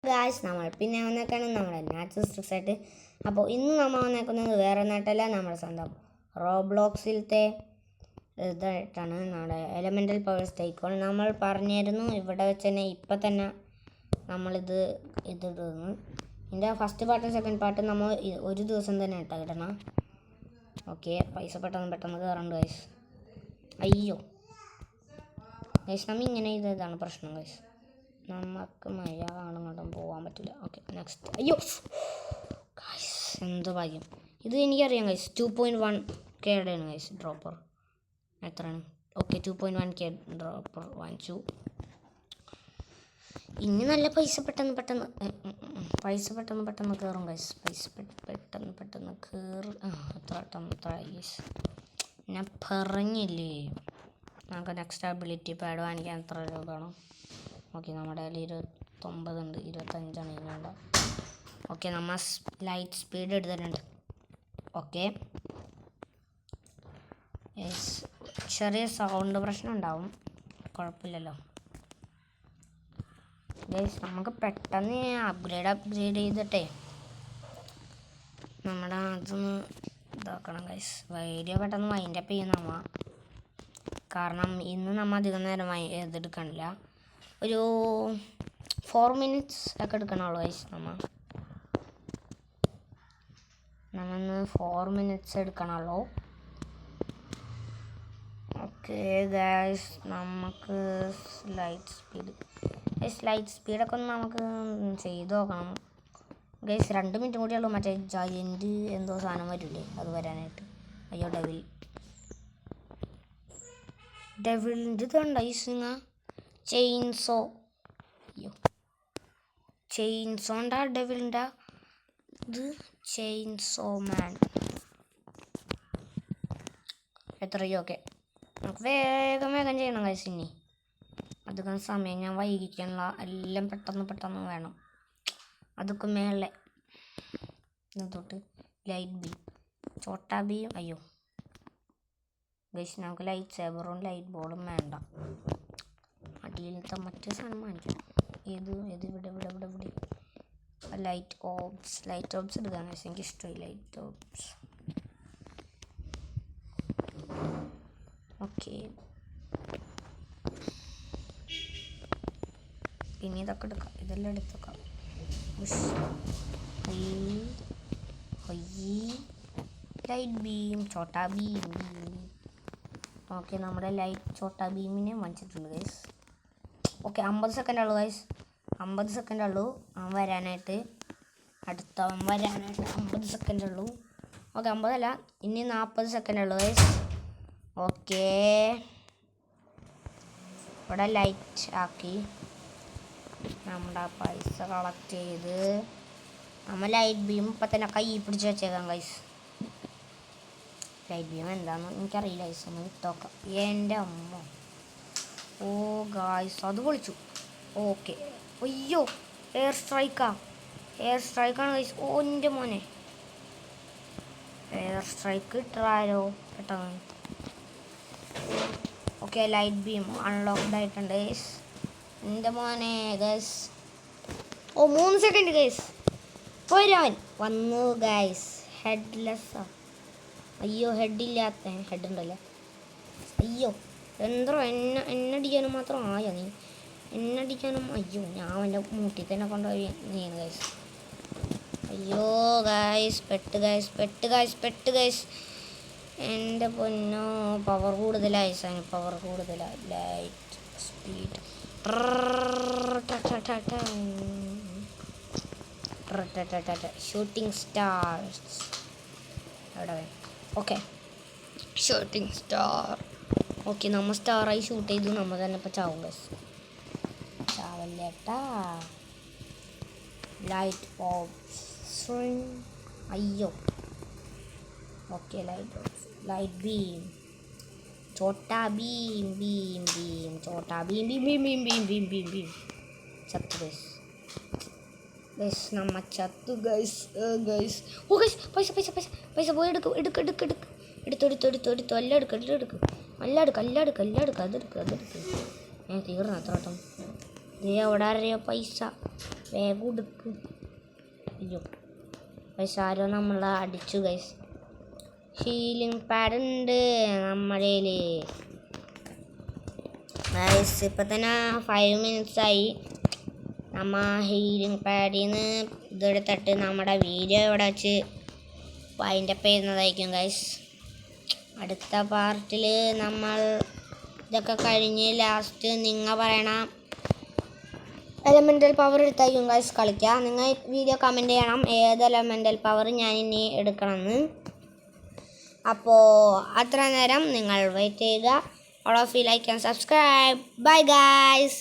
Guys നമ്മൾ പിന്നെ വന്നേക്കാണ് നമ്മുടെ നാച്ചുറൽ സ്ട്രിക്സ് ആയിട്ട്. അപ്പോൾ ഇന്ന് നമ്മൾ വന്നേക്കുന്നത് വേറെ നാട്ടല്ല, നമ്മുടെ സ്വന്തം റോബ്ലോക്സിലത്തെ ഇതായിട്ടാണ്, നമ്മുടെ എലമെൻ്റൽ പവേഴ്സ് ടൈക്കോൺ. നമ്മൾ പറഞ്ഞിരുന്നു ഇവിടെ വെച്ച് തന്നെ ഇപ്പം തന്നെ നമ്മളിത് ഇതിടുന്നു. ഇതിൻ്റെ ഫസ്റ്റ് പാർട്ടും സെക്കൻഡ് പാർട്ടും നമ്മൾ ഒരു ദിവസം തന്നെ ഇടണം. ഓക്കെ, പൈസ പെട്ടെന്ന് കയറുന്നുണ്ട് ഗൈസ്. അയ്യോ ഗൈസ്, നമ്മ ഇങ്ങനെ ഇതാണ് പ്രശ്നം ഗൈസ്, നമുക്ക് മഴ കാണുമ്പോഴും പോകാൻ പറ്റില്ല. Okay next. അയ്യോ ഗൈസ്, എന്ത് ഭാഗ്യം. ഇത് എനിക്കറിയാം ഗൈസ്, 2.1K ആണ് ഗൈസ് ഡ്രോപ്പർ. എത്രയാണ്? ഓക്കെ 2.1K ഡ്രോപ്പർ വാങ്ങിച്ചു. ഇനി നല്ല പൈസ പെട്ടെന്ന് കയറും ഗൈസ്. പൈസ പെട്ടെന്ന് കയറും. എത്ര ഗൈസ്, ഞാൻ പറഞ്ഞില്ലേ നമുക്ക് നെക്സ്റ്റ് അബിലിറ്റി പാഡ് വാങ്ങിക്കാൻ എത്ര രൂപ വേണം. ഓക്കെ, നമ്മുടെ കയ്യിൽ 29 ഉണ്ട്, 25 ഇനിയുണ്ട്. ഓക്കെ, നമ്മൾ ലൈറ്റ് സ്പീഡ് എടുത്തിട്ടുണ്ട്. ഓക്കെ, ചെറിയ സൗണ്ട് പ്രശ്നം ഉണ്ടാവും, കുഴപ്പമില്ലല്ലോ ഗൈസ്. നമുക്ക് പെട്ടെന്ന് അപ്ഗ്രേഡ് ചെയ്തിട്ടേ നമ്മുടെ അതൊന്ന് ഇതാക്കണം ഗൈസ്. വീഡിയോ പെട്ടെന്ന് വൈൻഡപ്പ് ചെയ്യും നമ്മ, കാരണം ഇന്ന് നമ്മൾ അധികം നേരം ഇതെടുക്കണില്ല. ഒരു 4 minutes ഒക്കെ എടുക്കണുള്ളൂ ഗൈസ്. നമ്മന്ന് 4 minutes എടുക്കണുള്ളൂ. ഓക്കെ ഗൈസ്, നമുക്ക് ലൈറ്റ് സ്പീഡൊക്കെ ഒന്ന് നമുക്ക് ചെയ്ത് നോക്കണം ഗൈസ്. 2 minute കൂടിയേ ഉള്ളൂ. മറ്റേ ജയൻറ്റ് എന്തോ സാധനം വരില്ലേ, അത് വരാനായിട്ട്. അയ്യോ ഡെവിളിൻ്റെ ഇതുണ്ട് ഐസിങ്ങ ചെയിൻസോ. അയ്യോ ചെയിൻസോ ഉണ്ടാ ഡെവിളിൻ്റെ ഇത്, ചെയിൻസോ മാൻ. എത്രയോ ഓക്കെ, നമുക്ക് വേഗം ചെയ്യണം ഗൈസ്. ഇനി അധികം സമയം ഞാൻ വൈകിക്കാനുള്ള, എല്ലാം പെട്ടെന്ന് വേണം. അതൊക്കെ മേലെ തൊട്ട് ലൈറ്റ് ബീം, ചോട്ടാ ബീം. അയ്യോ ഗൈസ്, നമുക്ക് ലൈറ്റ് സേബറും ലൈറ്റ് ബോളും വേണ്ട. അടിയിലത്തെ മറ്റേ സാധനം വാങ്ങിക്കാം. ഇവിടെ ലൈറ്റ് ഓബ്സ് എടുക്കാൻ ഗൈസ്, എനിക്ക് ഇഷ്ടമായി ലൈറ്റ് ഓബ്സ്. ഓക്കെ, പിന്നെ ഇതൊക്കെ എടുക്കാം, ഇതെല്ലാം എടുത്തേക്കാം. Light beam, Chhota beam. Okay, നമ്മുടെ ലൈറ്റ് ചോട്ടാ ബീമിനെ വാങ്ങിച്ചിട്ടുണ്ട് ഗൈസ്. ഓക്കെ, 50 സെക്കൻഡ് ഉള്ളൂ ഗൈസ്, 50 സെക്കൻഡ് ഉള്ളൂ വരാനായിട്ട്. 50 സെക്കൻഡ് ഉള്ളൂ. ഓക്കെ, 50 അല്ല, ഇനി 40 സെക്കൻഡ് ഉള്ളൂ ഗൈസ്. ഓക്കെ, ഇവിടെ ലൈറ്റ് ആക്കി നമ്മുടെ പൈസ കളക്ട് ചെയ്ത് നമ്മൾ ലൈറ്റ് ബീം ഇപ്പം തന്നെ കൈ പിടിച്ച് വെച്ചേക്കാം ഗൈസ്. ലൈറ്റ് ബീം എന്താണെന്ന് എനിക്കറിയില്ല ഗൈസ്, ഒന്ന് വിട്ടോക്കാം. എൻ്റെ അമ്മ, ഓ ഗൈസ് അത് പൊളിച്ചു. ഓക്കെ, അയ്യോ എയർ സ്ട്രൈക്കാണ് ഗൈസ്. ഓ എൻ്റെ മോനെ, എയർ സ്ട്രൈക്ക് ഇട്ടാലോ പെട്ടെന്ന്. ഓക്കെ, ലൈറ്റ് ബീം അൺലോക്ക്ഡ് ആയിട്ടുണ്ട് ഗൈസ്. എൻ്റെ മോനെ ഗൈസ്. ഓ 3 സെക്കൻഡ് ഗൈസ്, പോരാൻ വന്നു ഗൈസ്. ഹെഡ്ലെസ്സാ. അയ്യോ ഹെഡില്ലാത്ത ഹെഡ് ഉണ്ടല്ലേ. അയ്യോ എന്തോ എണ്ണടിക്കാനും മാത്രം ആയോ നീ, എണ്ണടിക്കാനും. അയ്യോ ഞാൻ അവൻ്റെ മൂട്ടിൽ തന്നെ കൊണ്ടുപോയി നീയാണ് ഗൈസ്. അയ്യോ ഗൈസ്, പെട്ട് ഗൈസ്. എൻ്റെ പൊന്നോ, പവർ കൂടുതലായി സാധനം, പവർ കൂടുതലാണ്. ലൈറ്റ് സ്പീഡ് ഷൂട്ടിംഗ് സ്റ്റാർസ് അവിടെ. Okay, shooting star. ഓക്കെ, നമ്മൾ സ്റ്റാറായി ഷൂട്ട് ചെയ്തു. നമ്മൾ തന്നെ ഇപ്പോൾ ചാവും ഗൈസ്, ചാവല്ലേട്ടാ. Light off. അയ്യോ okay, light beam, Chhota Bheem. Chhota Bheem. ചത്തു ഗൈസ്, നമ്മ ചത്തു ഗൈസ്. ഓ ഗൈസ്, പൈസ പോയി എടുക്കും. എടുത്തു എല്ലാം എടുക്കും. അതെടുക്ക്. ഞാൻ തീർന്നു അത്രോട്ടം. അവിടെ അറിയോ പൈസ. വേഗം എടുക്ക്. അയ്യോ ഗൈസ് ആരോ നമ്മളെ അടിച്ചു ഗൈസ്. ഹീലിംഗ് പാഡ് ഉണ്ട് നമ്മുടെ ഗൈസ്. ഇപ്പം തന്നെ 5 minutes ആയി. നമ്മ ഹീലിംഗ് പാഡിൽ നിന്ന് ഇതെടുത്തിട്ട് നമ്മുടെ വീഡിയോ ഇവിടെ വെച്ച് വൈൻഡപ്പ് ചെയ്യുന്നതായിരിക്കും ഗൈസ്. അടുത്ത പാർട്ടിൽ നമ്മൾ ഇതൊക്കെ കഴിഞ്ഞ് ലാസ്റ്റ് നിങ്ങൾ പറയണം എലമെൻ്റൽ പവർ എടുത്തായിരിക്കും ഗൈസ് കളിക്കുക. നിങ്ങൾ വീഡിയോ കമൻറ്റ് ചെയ്യണം ഏത് എലമെൻ്റൽ പവർ ഞാൻ ഇനി എടുക്കണമെന്ന്. അപ്പോൾ അത്ര നേരം നിങ്ങൾ വെയിറ്റ് ചെയ്യുക. All of you like and subscribe. Bye guys.